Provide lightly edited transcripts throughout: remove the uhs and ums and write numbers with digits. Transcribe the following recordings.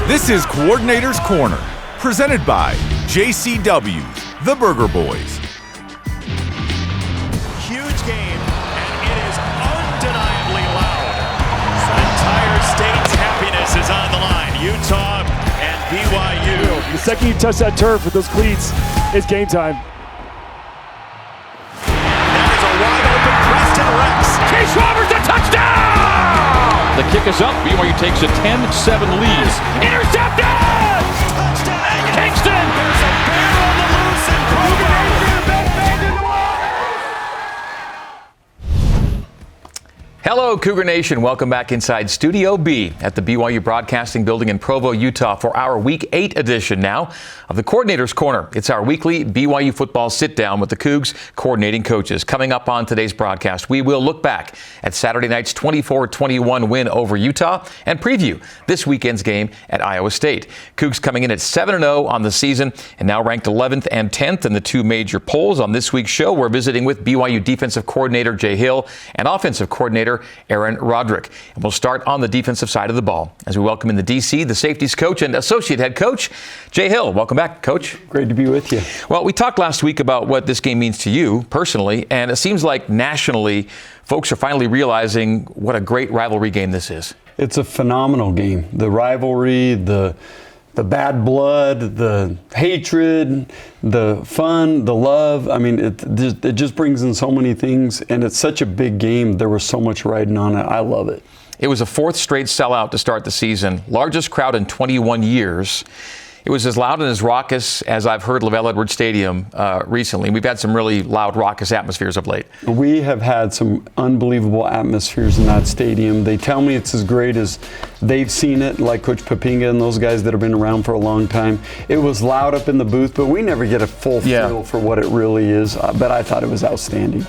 This is Coordinator's Corner, presented by JCW, the Burger Boys. Huge game, and it is undeniably loud. The entire state's happiness is on the line. Utah and BYU. The second you touch that turf with those cleats, it's game time. That is a wide open Preston Rex. Chase Roberts, a touchdown! The kick is up. BYU takes a 10-7 lead. Intercepted! Touchdown! Kingston! There's a bear on the loose in Provo. Hello, Cougar Nation. Welcome back inside Studio B at the BYU Broadcasting Building in Provo, Utah for our Week 8 edition now of the Coordinator's Corner. It's our weekly BYU football sit-down with the Cougs coordinating coaches. Coming up on today's broadcast, we will look back at Saturday night's 24-21 win over Utah and preview this weekend's game at Iowa State. Cougs coming in at 7-0 on the season and now ranked 11th and 10th in the two major polls. On this week's show, we're visiting with BYU defensive coordinator Jay Hill and offensive coordinator Aaron Roderick. And we'll start on the defensive side of the ball as we welcome in the DC, the safeties coach and associate head coach, Jay Hill. Welcome back, Coach. Great to be with you. Well, we talked last week about what this game means to you personally, and it seems like nationally, folks are finally realizing what a great rivalry game this is. It's a phenomenal game. The rivalry, the bad blood, the hatred, the fun, the love. I mean, it just brings in so many things, and it's such a big game. There was so much riding on it. I love it. It was a fourth straight sellout to start the season. Largest crowd in 21 years. It was as loud and as raucous as I've heard LaVell Edwards Stadium recently. We've had some really loud, raucous atmospheres of late. We have had some unbelievable atmospheres in that stadium. They tell me it's as great as they've seen it, like Coach Papinga and those guys that have been around for a long time. It was loud up in the booth, but we never get a full feel for what it really is. But I thought it was outstanding.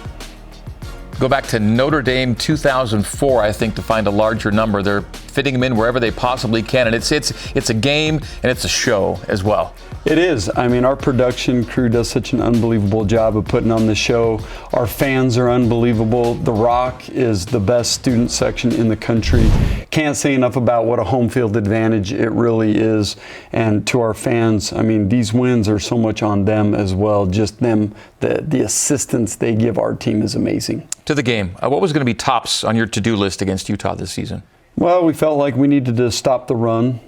Go back to Notre Dame 2004, I think, to find a larger number. They're fitting them in wherever they possibly can, and it's a game and it's a show as well. It is. I mean, our production crew does such an unbelievable job of putting on the show. Our fans are unbelievable. The Rock is the best student section in the country. Can't say enough about what a home field advantage it really is. And to our fans, I mean, these wins are so much on them as well. Just them, the assistance they give our team is amazing. To the game, what was going to be tops on your to-do list against Utah this season? Well, we felt like we needed to stop the run.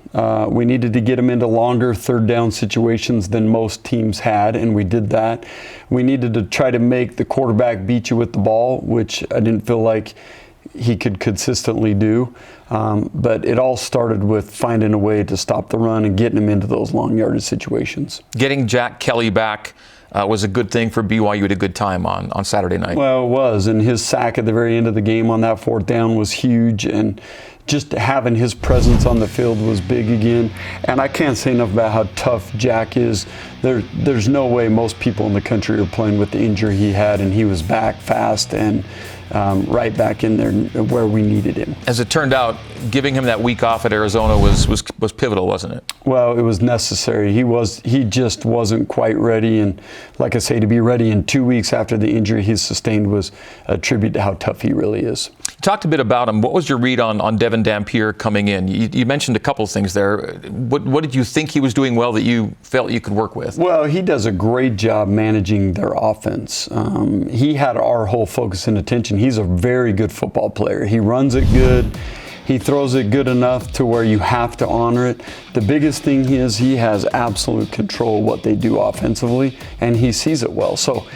We needed to get them into longer third down situations than most teams had, and we did that. We needed to try to make the quarterback beat you with the ball, which I didn't feel like he could consistently do. But it all started with finding a way to stop the run and getting him into those long yardage situations. Getting Jack Kelly back was a good thing for BYU at a good time on Saturday night. Well, it was, and his sack at the very end of the game on that fourth down was huge, and just having his presence on the field was big again. And I can't say enough about how tough Jack is. There's no way most people in the country are playing with the injury he had, and he was back fast and right back in there where we needed him. As it turned out, giving him that week off at Arizona was pivotal, wasn't it? Well, it was necessary. He just wasn't quite ready, and like I say, to be ready in 2 weeks after the injury he sustained was a tribute to how tough he really is. You talked a bit about him. What was your read on Devin Dampier coming in? You mentioned a couple of things there. What did you think he was doing well that you felt you could work with? Well, he does a great job managing their offense. He had our whole focus and attention. He's a very good football player. He runs it good. He throws it good enough to where you have to honor it. The biggest thing is he has absolute control of what they do offensively, and he sees it well. So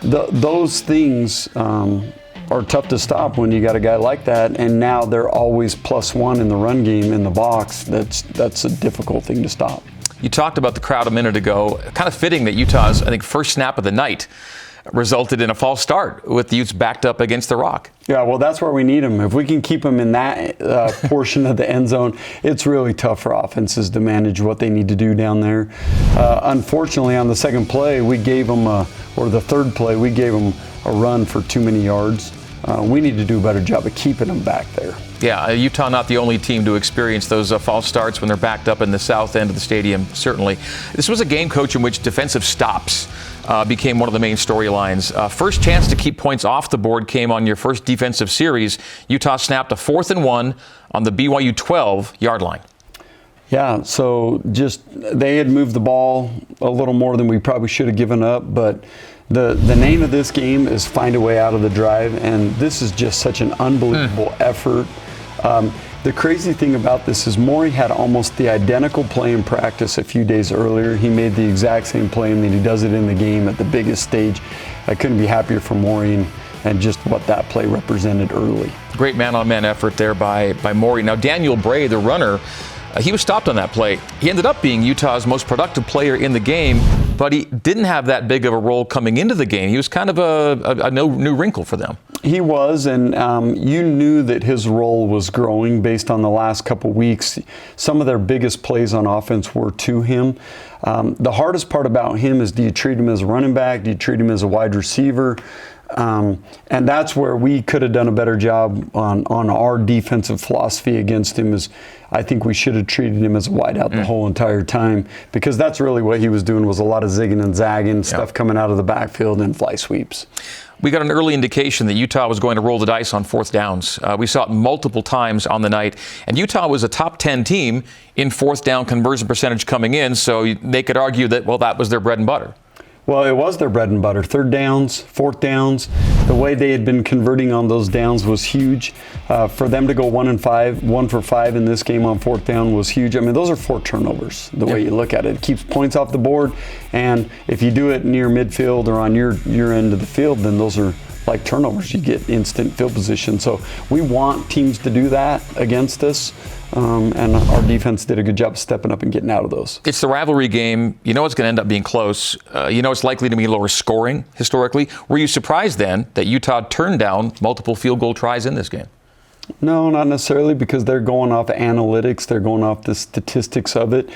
those things are tough to stop when you got a guy like that, and now they're always +1 in the run game in the box. That's a difficult thing to stop. You talked about the crowd a minute ago. Kind of fitting that Utah's, I think, first snap of the night resulted in a false start with the Utes backed up against the Rock. Yeah, well, that's where we need them. If we can keep them in that portion of the end zone, it's really tough for offenses to manage what they need to do down there. Unfortunately, on the second play, we gave them, or the third play, we gave them a run for too many yards. We need to do a better job of keeping them back there. Yeah, Utah not the only team to experience those false starts when they're backed up in the south end of the stadium, certainly. This was a game, Coach, in which defensive stops became one of the main storylines. First chance to keep points off the board came on your first defensive series. Utah snapped a 4th and 1 on the BYU 12-yard line. Yeah, so just they had moved the ball a little more than we probably should have given up, but the name of this game is find a way out of the drive, and this is just such an unbelievable effort. The crazy thing about this is Maury had almost the identical play in practice a few days earlier. He made the exact same play, and then he does it in the game at the biggest stage. I couldn't be happier for Maury and just what that play represented early. Great man-on-man effort there by Maury. Now, Daniel Bray, the runner, he was stopped on that play. He ended up being Utah's most productive player in the game, but he didn't have that big of a role coming into the game. He was kind of a new wrinkle for them. He was, and you knew that his role was growing based on the last couple weeks. Some of their biggest plays on offense were to him. The hardest part about him is, do you treat him as a running back? Do you treat him as a wide receiver? And that's where we could have done a better job on our defensive philosophy against him. Is I think we should have treated him as a wideout the whole entire time, because that's really what he was doing, was a lot of zigging and zagging, stuff coming out of the backfield and fly sweeps. We got an early indication that Utah was going to roll the dice on 4th downs. We saw it multiple times on the night, and Utah was a top 10 team in 4th down conversion percentage coming in, so they could argue that, well, that was their bread and butter. Well, it was their bread and butter. 3rd downs, 4th downs, the way they had been converting on those downs was huge. For them to go 1 for 5 in this game on 4th down was huge. I mean, those are 4 turnovers, the way you look at it. It keeps points off the board, and if you do it near midfield or on your end of the field, then those are like turnovers. You get instant field position. So we want teams to do that against us. And our defense did a good job stepping up and getting out of those. It's the rivalry game. You know it's going to end up being close. You know it's likely to be lower scoring historically. Were you surprised then that Utah turned down multiple field goal tries in this game? No, not necessarily, because they're going off analytics. They're going off the statistics of it.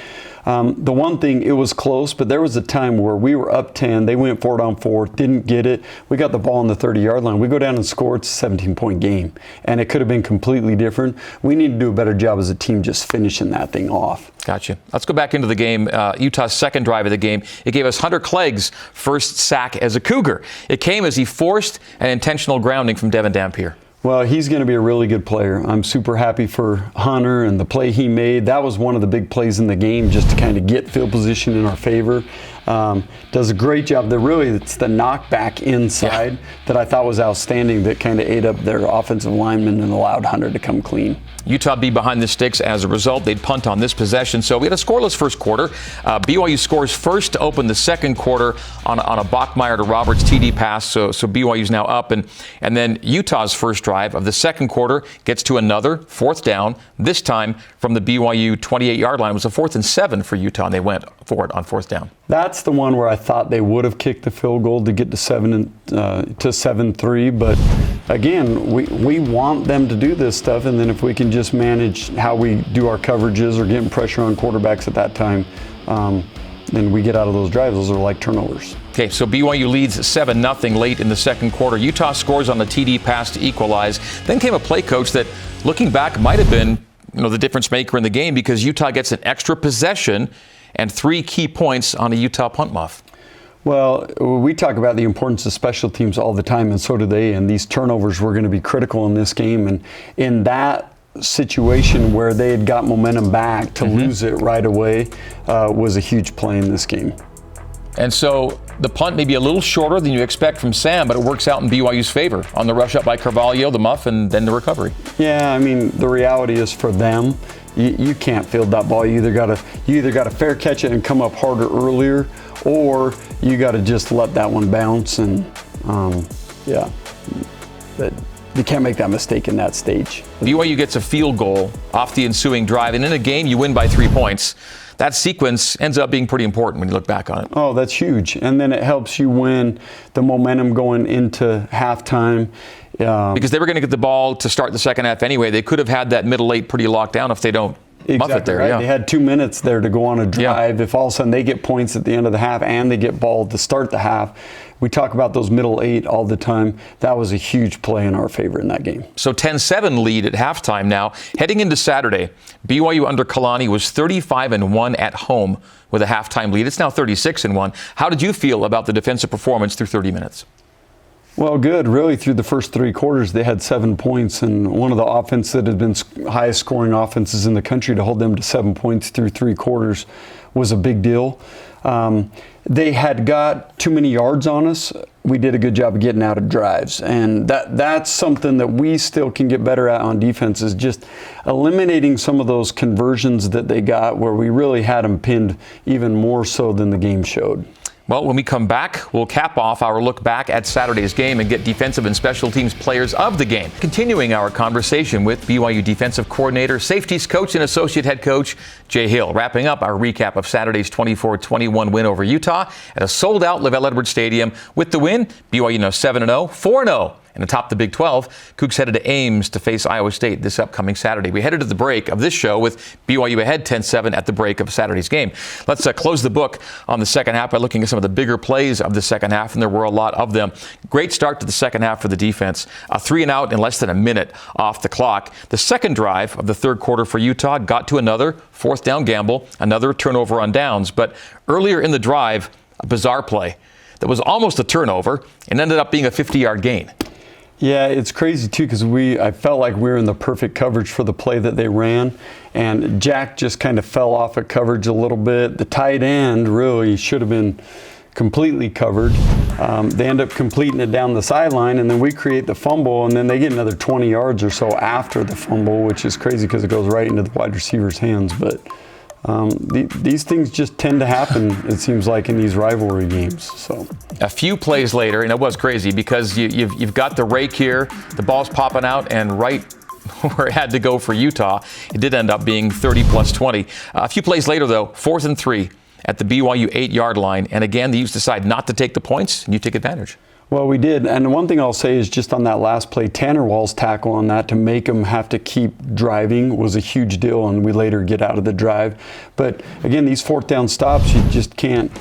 The one thing, it was close, but there was a time where we were up 10. They went 4 on 4, didn't get it. We got the ball on the 30-yard line. We go down and score. It's a 17-point game, and it could have been completely different. We need to do a better job as a team just finishing that thing off. Gotcha. Let's go back into the game. Utah's second drive of the game. It gave us Hunter Clegg's first sack as a Cougar. It came as he forced an intentional grounding from Devin Dampier. Well, he's going to be a really good player. I'm super happy for Hunter and the play he made. That was one of the big plays in the game, just to kind of get field position in our favor. Does a great job. It's the knockback inside that I thought was outstanding, that kind of ate up their offensive lineman and allowed Hunter to come clean. Utah be behind the sticks as a result. They'd punt on this possession. So we had a scoreless first quarter. BYU scores first to open the second quarter on a Bachmeier to Roberts TD pass. So BYU's now up. And then Utah's first drive of the second quarter gets to another 4th down, this time from the BYU 28-yard line. It was a 4th and 7 for Utah, and they went for it on 4th down. That's the one where I thought they would have kicked the field goal to get to 7-3. But again, we want them to do this stuff, and then if we can just manage how we do our coverages or getting pressure on quarterbacks at that time, then we get out of those drives. Those are like turnovers. Okay, so BYU leads 7-0 late in the second quarter. Utah scores on the TD pass to equalize. Then came a play coach that, looking back, might have been the difference maker in the game, because Utah gets an extra possession and 3 key points on a Utah punt muff. Well, we talk about the importance of special teams all the time, and so do they. And these turnovers were going to be critical in this game. And in that situation where they had got momentum back, to lose it right away was a huge play in this game. And so the punt may be a little shorter than you expect from Sam, but it works out in BYU's favor on the rush up by Carvalho, the muff, and then the recovery. Yeah, I mean, the reality is for them, you can't field that ball. You either got to fair catch it and come up harder earlier, or you got to just let that one bounce. And but you can't make that mistake in that stage. BYU gets a field goal off the ensuing drive, and in a game you win by 3 points. That sequence ends up being pretty important when you look back on it. Oh, that's huge. And then it helps you win the momentum going into halftime. Because they were going to get the ball to start the second half anyway. They could have had that middle eight pretty locked down if they don't muff it there. Right. Yeah. They had 2 minutes there to go on a drive. If all of a sudden they get points at the end of the half and they get ball to start the half, we talk about those middle 8 all the time. That was a huge play in our favor in that game. So 10-7 lead at halftime now. Heading into Saturday, BYU under Kalani was 35-1 at home with a halftime lead. It's now 36-1. How did you feel about the defensive performance through 30 minutes? Well, good. Really, through the first 3 quarters, they had 7 points, and one of the offense that had been highest scoring offenses in the country, to hold them to 7 points through 3 quarters was a big deal. They had got too many yards on us. We did a good job of getting out of drives, and that's something that we still can get better at on defense, is just eliminating some of those conversions that they got where we really had them pinned even more so than the game showed. Well, when we come back, we'll cap off our look back at Saturday's game and get defensive and special teams players of the game. Continuing our conversation with BYU defensive coordinator, safeties coach, and associate head coach Jay Hill. Wrapping up our recap of Saturday's 24-21 win over Utah at a sold-out LaVell Edwards Stadium. With the win, BYU now 7-0, 4-0. And atop the Big 12, Cougs headed to Ames to face Iowa State this upcoming Saturday. We headed to the break of this show with BYU ahead 10-7 at the break of Saturday's game. Let's close the book on the second half by looking at some of the bigger plays of the second half, and there were a lot of them. Great start to the second half for the defense. A 3-and-out in less than a minute off the clock. The second drive of the third quarter for Utah got to another fourth down gamble, another turnover on downs. But earlier in the drive, a bizarre play that was almost a turnover and ended up being a 50-yard gain. Yeah, it's crazy too, because I felt like we were in the perfect coverage for the play that they ran, and Jack just kind of fell off of coverage a little bit. The tight end really should have been completely covered. They end up completing it down the sideline, and then we create the fumble, and then they get another 20 yards or so after the fumble, which is crazy because it goes right into the wide receiver's hands. But these things just tend to happen, it seems like, in these rivalry games. So a few plays later, and it was crazy because you've got the rake here, the ball's popping out, and right where it had to go for Utah, it did end up being 30+20. A few plays later, though, 4th and 3 at the BYU 8-yard line, and again, the Utes decide not to take the points, and you take advantage. Well, we did. And one thing I'll say is just on that last play, Tanner Wall's tackle on that to make them have to keep driving was a huge deal, and we later get out of the drive. But again, these fourth down stops, you just can't.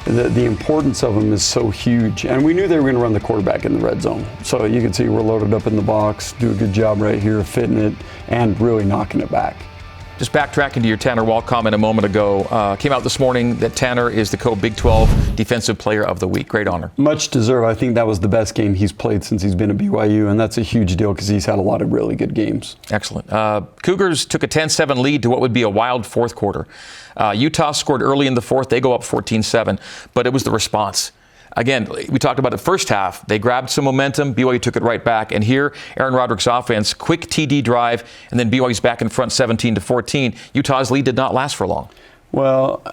The importance of them is so huge. And we knew they were going to run the quarterback in the red zone. So you can see we're loaded up in the box, do a good job right here of fitting it and really knocking it back. Just backtracking to your Tanner Wall comment a moment ago, came out this morning that Tanner is the co-Big 12 Defensive Player of the Week. Great honor. Much deserved. I think that was the best game he's played since he's been at BYU, and that's a huge deal because he's had a lot of really good games. Excellent. Cougars took a 10-7 lead to what would be a wild fourth quarter. Utah scored early in the fourth. They go up 14-7, but it was the response. Again, we talked about it first half. They grabbed some momentum. BYU took it right back. And here, Aaron Roderick's offense, quick TD drive, and then BYU's back in front 17-14. Utah's lead did not last for long. Well,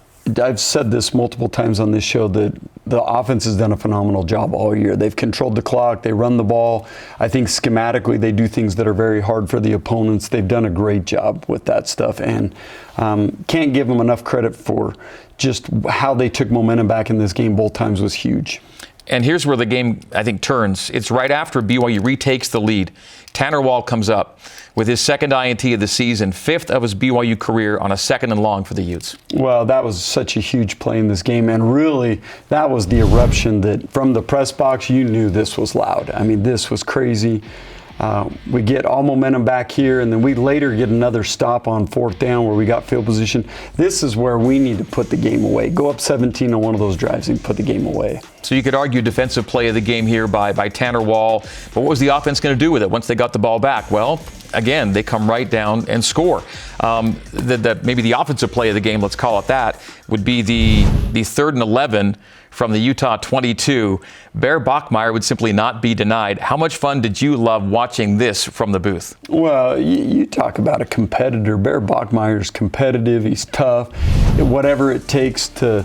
I've said this multiple times on this show that the offense has done a phenomenal job all year. They've controlled the clock. They run the ball. I think schematically they do things that are very hard for the opponents. They've done a great job with that stuff, and can't give them enough credit for just how they took momentum back in this game both times was huge. And here's where the game, I think, turns. It's right after BYU retakes the lead. Tanner Wall comes up with his second INT of the season, 5th of his BYU career on a 2nd and long for the Utes. Well, that was such a huge play in this game, and really, that was the eruption that from the press box, you knew this was loud. I mean, this was crazy. We get all momentum back here, and then we later get another stop on 4th down where we got field position. This is where we need to put the game away. Go up 17 on one of those drives and put the game away. So you could argue defensive play of the game here by Tanner Wall. But what was the offense going to do with it once they got the ball back? Well, again, they come right down and score. Maybe the offensive play of the game, let's call it that, would be the 3rd and 11 from the Utah 22. Bear Bachmeier would simply not be denied. How much fun did you love watching this from the booth? Well, you talk about a competitor. Bear Bachmeier's competitive. He's tough. Whatever it takes to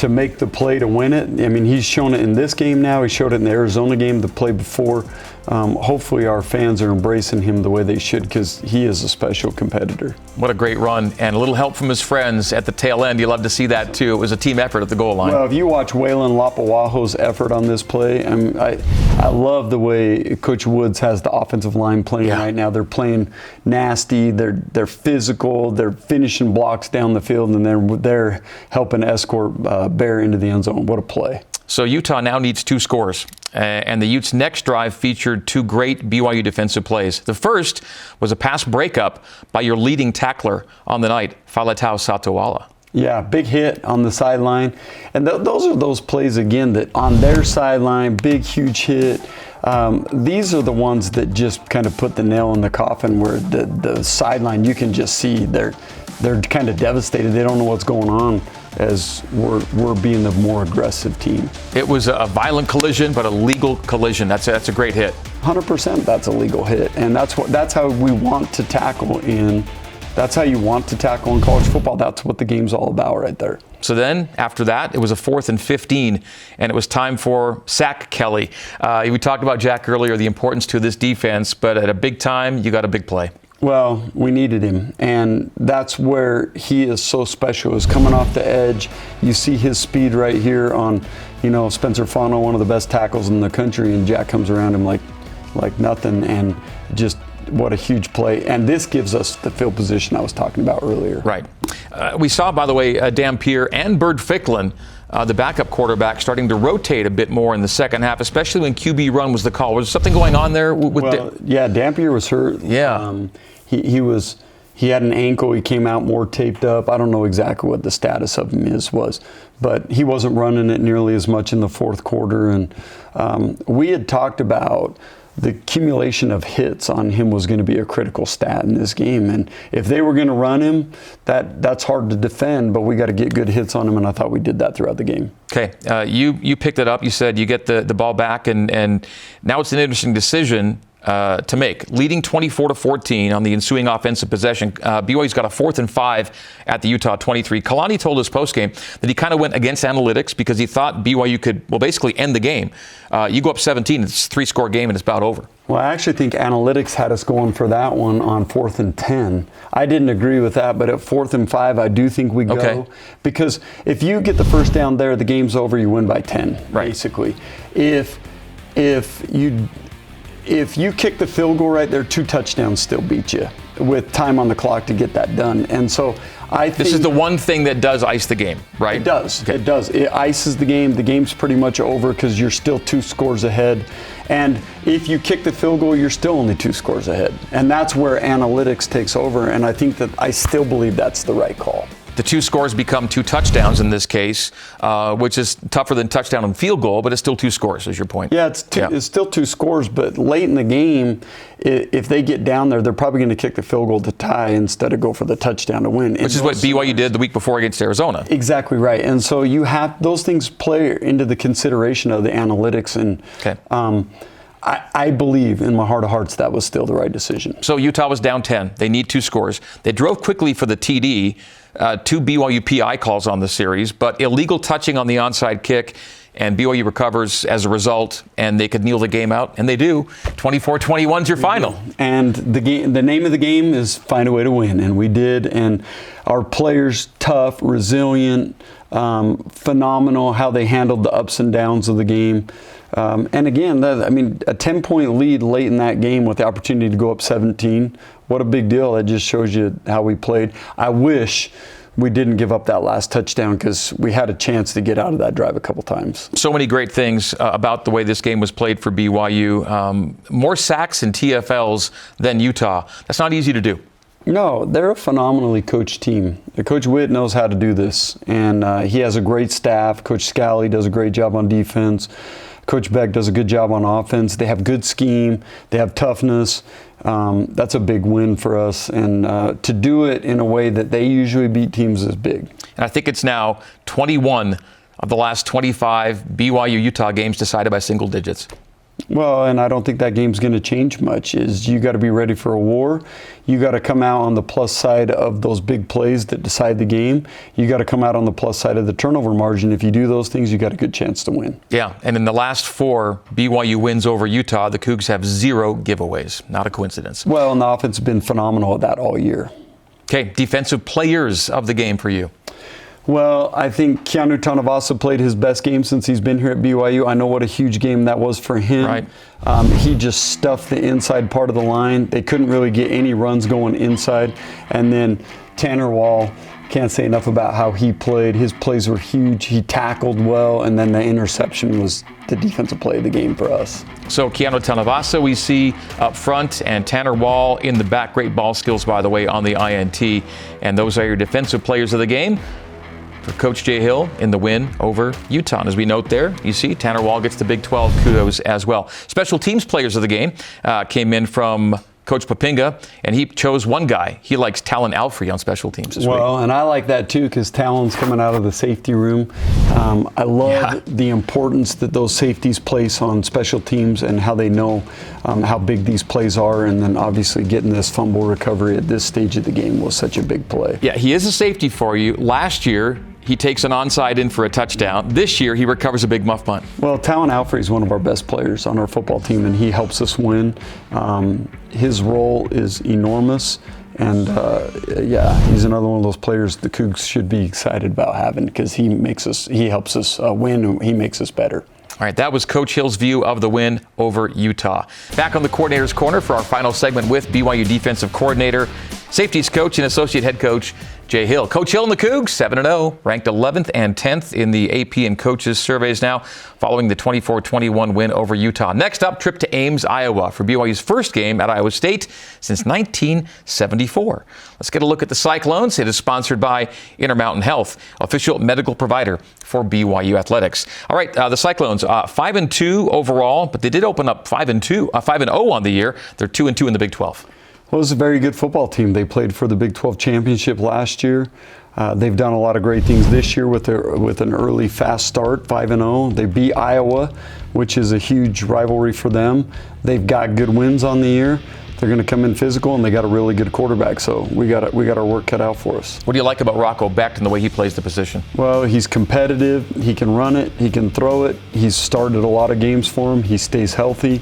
make the play to win it. I mean, he's shown it in this game now. He showed it in the Arizona game, the play before. Hopefully our fans are embracing him the way they should because he is a special competitor. What a great run, and a little help from his friends at the tail end. You love to see that too. It was a team effort at the goal line. Well, if you watch Waylon Lapawaho's effort on this play, I love the way Coach Woods has the offensive line playing right now. They're playing nasty, they're physical, they're finishing blocks down the field, and they're helping escort Bear into the end zone. What a play. So Utah now needs 2 scores. And the Utes' next drive featured 2 great BYU defensive plays. The first was a pass breakup by your leading tackler on the night, Faletau Satawala. Yeah, big hit on the sideline. And those are those plays, again, that on their sideline, big, huge hit. These are the ones that just kind of put the nail in the coffin, where the sideline, you can just see they're kind of devastated. They don't know what's going on, as we're being the more aggressive team. It was a violent collision, but a legal collision. That's a great hit. 100% that's a legal hit. And that's how we want to tackle in. That's how you want to tackle in college football. That's what the game's all about right there. So then, after that, it was a 4th and 15, and it was time for Sack Kelly. We talked about Jack earlier, the importance to this defense, but at a big time, you got a big play. Well, we needed him, and that's where he is so special, is coming off the edge. You see his speed right here on, Spencer Fano, one of the best tackles in the country, and Jack comes around him like nothing, and just what a huge play. And this gives us the field position I was talking about earlier. Right. We saw, by the way, Dampier and Bird Ficklin, the backup quarterback, starting to rotate a bit more in the second half, especially when QB run was the call. Was there something going on there? Yeah, Dampier was hurt. Yeah. He had an ankle. He came out more taped up. I don't know exactly what the status of him was, but he wasn't running it nearly as much in the fourth quarter. And we had talked about the accumulation of hits on him was going to be a critical stat in this game. And if they were going to run him, that's hard to defend, but we got to get good hits on him, and I thought we did that throughout the game. Okay, you picked it up. You said you get the ball back, and now it's an interesting decision to make. Leading 24-14 on the ensuing offensive possession, BYU's got a 4th and 5 at the Utah 23. Kalani told us postgame that he kind of went against analytics because he thought BYU could, basically end the game. You go up 17, it's a 3-score game, and it's about over. Well, I actually think analytics had us going for that one on 4th and 10. I didn't agree with that, but at 4th and 5, I do think we go. Okay. Because if you get the first down there, the game's over, you win by 10, right, basically. If you kick the field goal right there, 2 touchdowns still beat you with time on the clock to get that done. And so I think this is the one thing that does ice the game, right? It does. Okay. It does. It ices the game. The game's pretty much over because you're still 2 scores ahead. And if you kick the field goal, you're still only 2 scores ahead. And that's where analytics takes over. And I think that I still believe that's the right call. The 2 scores become 2 touchdowns in this case, which is tougher than touchdown and field goal, but it's still 2 scores, is your point. Yeah, it's still 2 scores, but late in the game, if they get down there, they're probably going to kick the field goal to tie instead of go for the touchdown to win. Which is what BYU did the week before against Arizona. Exactly right. And so you have those things play into the consideration of the analytics. And okay. I believe in my heart of hearts that was still the right decision. So Utah was down 10. They need 2 scores. They drove quickly for the TD. 2 BYU PI calls on the series, but illegal touching on the onside kick, and BYU recovers as a result, and they could kneel the game out, and they do. 24-21's your final. And the name of the game is find a way to win, and we did. And our players, tough, resilient, phenomenal, how they handled the ups and downs of the game. And again, a 10-point lead late in that game with the opportunity to go up 17. What a big deal. That just shows you how we played. I wish we didn't give up that last touchdown because we had a chance to get out of that drive a couple times. So many great things about the way this game was played for BYU. More sacks and TFLs than Utah. That's not easy to do. No, they're a phenomenally coached team. Coach Witt knows how to do this, and he has a great staff. Coach Scally does a great job on defense. Coach Beck does a good job on offense. They have good scheme. They have toughness. That's a big win for us. And to do it in a way that they usually beat teams is big. And I think it's now 21 of the last 25 BYU-Utah games decided by single digits. Well, and I don't think that game's going to change much. You got to be ready for a war. You got to come out on the plus side of those big plays that decide the game. You got to come out on the plus side of the turnover margin. If you do those things, you got a good chance to win. Yeah, and in the last 4 BYU wins over Utah, the Cougs have 0 giveaways. Not a coincidence. Well, and the offense has been phenomenal at that all year. Okay, defensive players of the game for you. Well, I think Keanu Tanavasa played his best game since he's been here at BYU. I know what a huge game that was for him. Right. He just stuffed the inside part of the line. They couldn't really get any runs going inside. And then Tanner Wall, can't say enough about how he played. His plays were huge. He tackled well, and then the interception was the defensive play of the game for us. So Keanu Tanavasa we see up front, and Tanner Wall in the back. Great ball skills, by the way, on the INT. And those are your defensive players of the game. For Coach Jay Hill in the win over Utah. And as we note there, you see Tanner Wall gets the Big 12 kudos as well. Special teams players of the game came in from Coach Papinga, and he chose one guy. He likes Talon Alfrey on special teams this week. Well, and I like that too, because Talon's coming out of the safety room. I love the importance that those safeties place on special teams and how they know how big these plays are, and then obviously getting this fumble recovery at this stage of the game was such a big play. Yeah, he is a safety for you. Last year, he takes an onside in for a touchdown. This year, he recovers a big muff punt. Well, Talon Alfrey is one of our best players on our football team, and he helps us win. His role is enormous, and he's another one of those players the Cougs should be excited about having, because he helps us win, and he makes us better. All right, that was Coach Hill's view of the win over Utah. Back on the Coordinator's Corner for our final segment with BYU defensive coordinator, safeties coach, and associate head coach Jay Hill. Coach Hill and the Cougs, 7-0, ranked 11th and 10th in the AP and coaches surveys now, following the 24-21 win over Utah. Next up, trip to Ames, Iowa, for BYU's first game at Iowa State since 1974. Let's get a look at the Cyclones. It is sponsored by Intermountain Health, official medical provider for BYU athletics. All right, the Cyclones, 5-2 overall, but they did open up 5-0 on the year. They're 2-2 in the Big 12. Well, it was a very good football team. They played for the Big 12 championship last year. They've done a lot of great things this year with an early fast start, 5-0. They beat Iowa, which is a huge rivalry for them. They've got good wins on the year. They're going to come in physical, and they got a really good quarterback. So we got our work cut out for us. What do you like about Rocco Becht and the way he plays the position? Well, he's competitive. He can run it. He can throw it. He's started a lot of games for him. He stays healthy.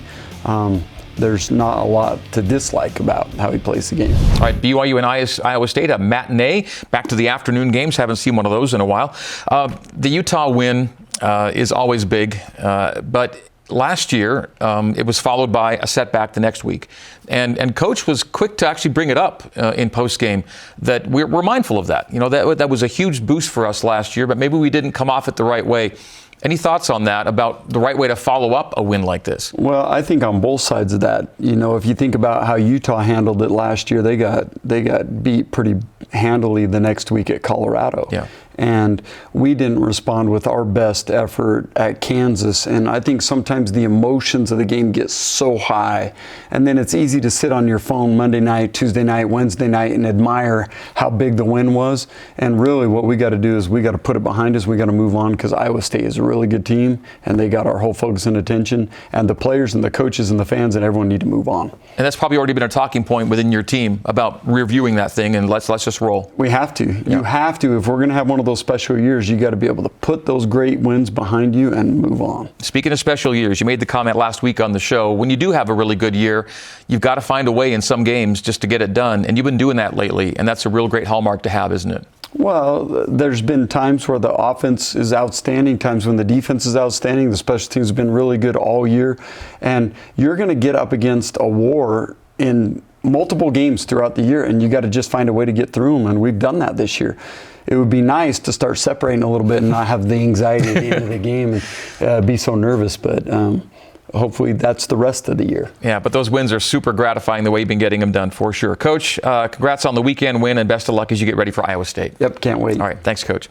There's not a lot to dislike about how he plays the game. All right, BYU and Iowa State, a matinee. Back to the afternoon games. Haven't seen one of those in a while. The Utah win is always big, but last year it was followed by a setback the next week. And Coach was quick to actually bring it up in postgame that we're mindful of that. You know, that was a huge boost for us last year, but maybe we didn't come off it the right way. Any thoughts on that, about the right way to follow up a win like this? Well, I think on both sides of that, you know, if you think about how Utah handled it last year, they got beat pretty handily the next week at Colorado. Yeah. And we didn't respond with our best effort at Kansas. And I think sometimes the emotions of the game get so high, and then it's easy to sit on your phone Monday night, Tuesday night, Wednesday night, and admire how big the win was. And really what we got to do is we got to put it behind us. We got to move on, because Iowa State is a really good team, and they got our whole focus and attention. And the players and the coaches and the fans and everyone need to move on. And that's probably already been a talking point within your team about reviewing that thing, and let's just roll. We have to. Yeah. You have to. If we're going to have one of those special years, you got to be able to put those great wins behind you and move on. Speaking of special years, you made the comment last week on the show, when you do have a really good year, you've got to find a way in some games just to get it done. And you've been doing that lately, and that's a real great hallmark to have, isn't it? Well, there's been times where the offense is outstanding, times when the defense is outstanding. The special teams have been really good all year. And you're going to get up against a war in multiple games throughout the year, and you got to just find a way to get through them. And we've done that this year. It would be nice to start separating a little bit and not have the anxiety at the end of the game and be so nervous. But hopefully that's the rest of the year. Yeah, but those wins are super gratifying the way you've been getting them done, for sure. Coach, congrats on the weekend win, and best of luck as you get ready for Iowa State. Yep, can't wait. All right, thanks, Coach.